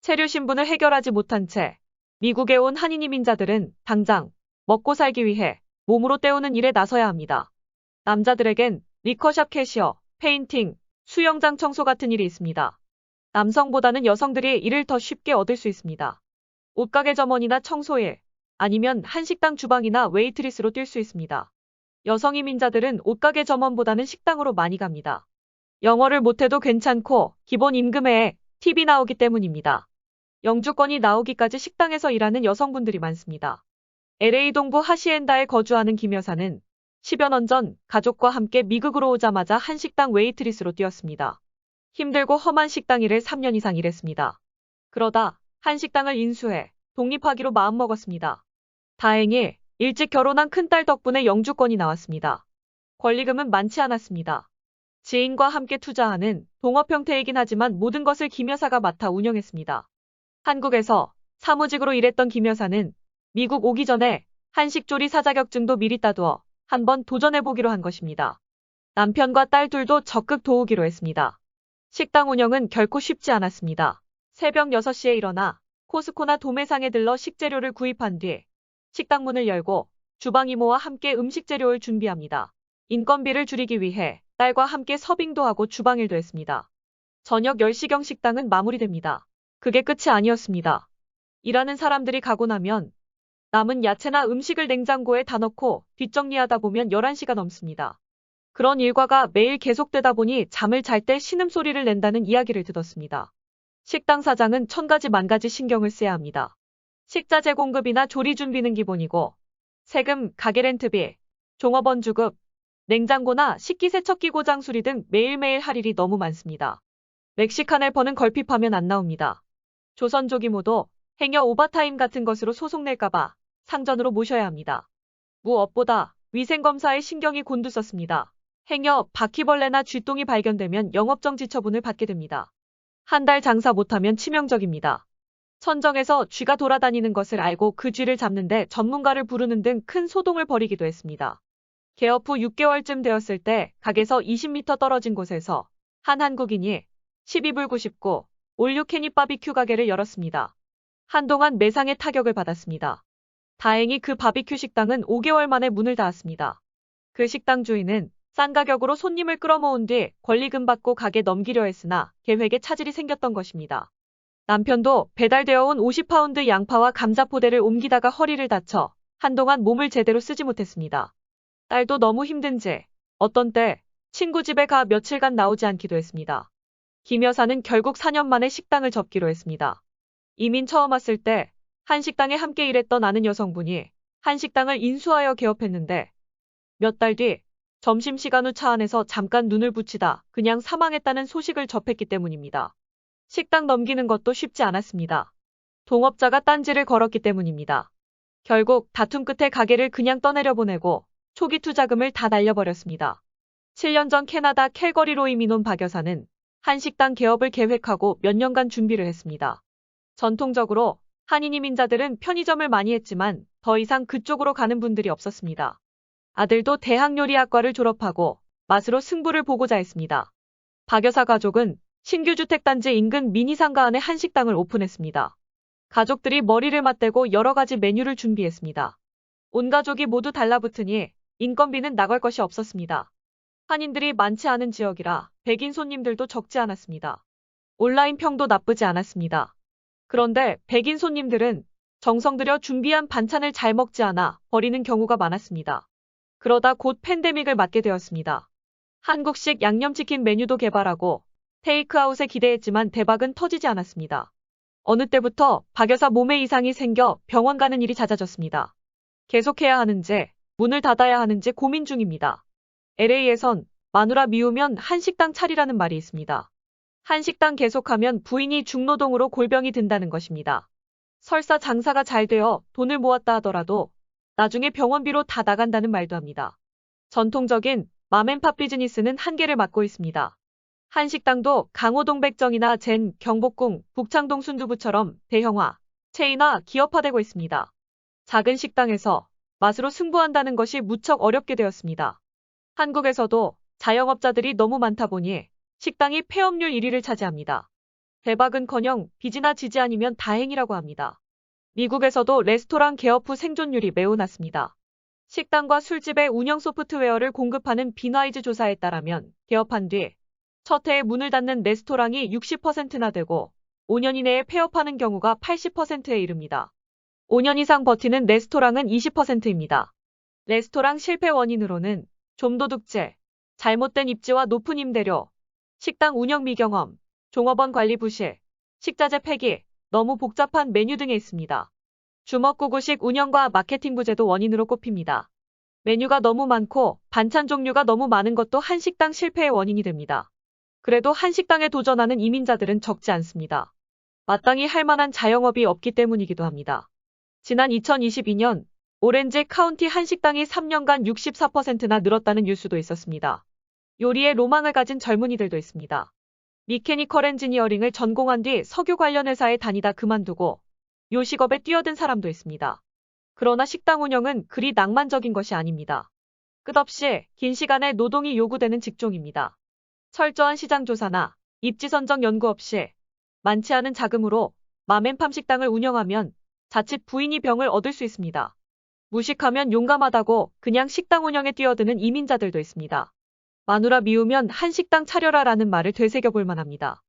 체류 신분을 해결하지 못한 채 미국에 온 한인 이민자들은 당장 먹고 살기 위해 몸으로 때우는 일에 나서야 합니다. 남자들에겐 리커샵 캐시어, 페인팅, 수영장 청소 같은 일이 있습니다. 남성보다는 여성들이 일을 더 쉽게 얻을 수 있습니다. 옷가게 점원이나 청소일, 아니면 한식당 주방이나 웨이트리스로 뛸 수 있습니다. 여성 이민자들은 옷가게 점원보다는 식당으로 많이 갑니다. 영어를 못해도 괜찮고 기본 임금에 팁이 나오기 때문입니다. 영주권이 나오기까지 식당에서 일하는 여성분들이 많습니다. LA 동부 하시엔다에 거주하는 김 여사는 10여 년 전 가족과 함께 미국으로 오자마자 한식당 웨이트리스로 뛰었습니다. 힘들고 험한 식당 일을 3년 이상 일했습니다. 그러다 한식당을 인수해 독립하기로 마음먹었습니다. 다행히 일찍 결혼한 큰딸 덕분에 영주권이 나왔습니다. 권리금은 많지 않았습니다. 지인과 함께 투자하는 동업 형태이긴 하지만 모든 것을 김 여사가 맡아 운영했습니다. 한국에서 사무직으로 일했던 김 여사는 미국 오기 전에 한식조리사 자격증도 미리 따두어 한번 도전해보기로 한 것입니다. 남편과 딸 둘도 적극 도우기로 했습니다. 식당 운영은 결코 쉽지 않았습니다. 새벽 6시에 일어나 코스코나 도매상에 들러 식재료를 구입한 뒤 식당 문을 열고 주방 이모와 함께 음식 재료를 준비합니다. 인건비를 줄이기 위해 딸과 함께 서빙도 하고 주방일도 했습니다. 저녁 10시경 식당은 마무리됩니다. 그게 끝이 아니었습니다. 일하는 사람들이 가고 나면 남은 야채나 음식을 냉장고에 다 넣고 뒷정리하다 보면 11시가 넘습니다. 그런 일과가 매일 계속되다 보니 잠을 잘 때 신음소리를 낸다는 이야기를 들었습니다. 식당 사장은 1000가지 만가지 신경을 써야 합니다. 식자재 공급이나 조리 준비는 기본이고 세금, 가게 렌트비, 종업원 주급, 냉장고나 식기세척기 고장 수리 등 매일매일 할 일이 너무 많습니다. 멕시칸 헬퍼는 걸핏하면 안 나옵니다. 조선조기모도 행여 오버타임 같은 것으로 소송 낼까봐 상전으로 모셔야 합니다. 무엇보다 위생검사에 신경이 곤두섰습니다. 행여 바퀴벌레나 쥐똥이 발견되면 영업정지 처분을 받게 됩니다. 한 달 장사 못하면 치명적입니다. 천정에서 쥐가 돌아다니는 것을 알고 그 쥐를 잡는데 전문가를 부르는 등 큰 소동을 벌이기도 했습니다. 개업 후 6개월쯤 되었을 때 각에서 20m 떨어진 곳에서 한 한국인이 12불 99 올유캐니 바비큐 가게를 열었습니다. 한동안 매상의 타격을 받았습니다. 다행히 그 바비큐 식당은 5개월 만에 문을 닫았습니다. 그 식당 주인은 싼 가격으로 손님을 끌어모은 뒤 권리금 받고 가게 넘기려 했으나 계획에 차질이 생겼던 것입니다. 남편도 배달되어 온 50파운드 양파와 감자포대를 옮기다가 허리를 다쳐 한동안 몸을 제대로 쓰지 못했습니다. 딸도 너무 힘든지 어떤 때 친구 집에 가 며칠간 나오지 않기도 했습니다. 김 여사는 결국 4년 만에 식당을 접기로 했습니다. 이민 처음 왔을 때 한식당에 함께 일했던 아는 여성분이 한식당을 인수하여 개업했는데 몇 달 뒤 점심시간 후 차 안에서 잠깐 눈을 붙이다 그냥 사망했다는 소식을 접했기 때문입니다. 식당 넘기는 것도 쉽지 않았습니다. 동업자가 딴지를 걸었기 때문입니다. 결국 다툼 끝에 가게를 그냥 떠내려 보내고 초기 투자금을 다 날려버렸습니다. 7년 전 캐나다 캘거리로 이민 온 박 여사는 한식당 개업을 계획하고 몇 년간 준비를 했습니다. 전통적으로 한인 이민자들은 편의점을 많이 했지만 더 이상 그쪽으로 가는 분들이 없었습니다. 아들도 대학요리학과를 졸업하고 맛으로 승부를 보고자 했습니다. 박 여사 가족은 신규 주택단지 인근 미니상가 안에 한식당을 오픈했습니다. 가족들이 머리를 맞대고 여러 가지 메뉴를 준비했습니다. 온 가족이 모두 달라붙으니 인건비는 나갈 것이 없었습니다. 한인들이 많지 않은 지역이라 백인 손님들도 적지 않았습니다. 온라인 평도 나쁘지 않았습니다. 그런데 백인 손님들은 정성 들여 준비한 반찬을 잘 먹지 않아 버리는 경우가 많았습니다. 그러다 곧 팬데믹을 맞게 되었습니다. 한국식 양념치킨 메뉴도 개발하고 테이크아웃에 기대했지만 대박은 터지지 않았습니다. 어느 때부터 박 여사 몸에 이상이 생겨 병원 가는 일이 잦아졌습니다. 계속해야 하는지 문을 닫아야 하는지 고민 중입니다. LA에선 마누라 미우면 한식당 차리라는 말이 있습니다. 한식당 계속하면 부인이 중노동으로 골병이 든다는 것입니다. 설사 장사가 잘 되어 돈을 모았다 하더라도 나중에 병원비로 다 나간다는 말도 합니다. 전통적인 맘앤팝 비즈니스는 한계를 맞고 있습니다. 한식당도 강호동 백정이나 젠, 경복궁, 북창동 순두부처럼 대형화, 체인화, 기업화되고 있습니다. 작은 식당에서 맛으로 승부한다는 것이 무척 어렵게 되었습니다. 한국에서도 자영업자들이 너무 많다 보니 식당이 폐업률 1위를 차지합니다. 대박은커녕 빚이나 지지 아니면 다행이라고 합니다. 미국에서도 레스토랑 개업 후 생존율이 매우 낮습니다. 식당과 술집의 운영 소프트웨어를 공급하는 빈와이즈 조사에 따르면 개업한 뒤 첫 해에 문을 닫는 레스토랑이 60%나 되고 5년 이내에 폐업하는 경우가 80%에 이릅니다. 5년 이상 버티는 레스토랑은 20%입니다. 레스토랑 실패 원인으로는 좀도둑질, 잘못된 입지와 높은 임대료, 식당 운영 미경험, 종업원 관리 부실, 식자재 폐기, 너무 복잡한 메뉴 등에 있습니다. 주먹구구식 운영과 마케팅 부재도 원인으로 꼽힙니다. 메뉴가 너무 많고 반찬 종류가 너무 많은 것도 한식당 실패의 원인이 됩니다. 그래도 한식당에 도전하는 이민자들은 적지 않습니다. 마땅히 할 만한 자영업이 없기 때문이기도 합니다. 지난 2022년 오렌지 카운티 한식당이 3년간 64%나 늘었다는 뉴스도 있었습니다. 요리에 로망을 가진 젊은이들도 있습니다. 미케니컬 엔지니어링을 전공한 뒤 석유 관련 회사에 다니다 그만두고 요식업에 뛰어든 사람도 있습니다. 그러나 식당 운영은 그리 낭만적인 것이 아닙니다. 끝없이 긴 시간의 노동이 요구되는 직종입니다. 철저한 시장 조사나 입지 선정 연구 없이 많지 않은 자금으로 맘앤팜 식당을 운영하면 자칫 부인이 병을 얻을 수 있습니다. 무식하면 용감하다고 그냥 식당 운영에 뛰어드는 이민자들도 있습니다. 마누라 미우면 한식당 차려라 라는 말을 되새겨볼 만합니다.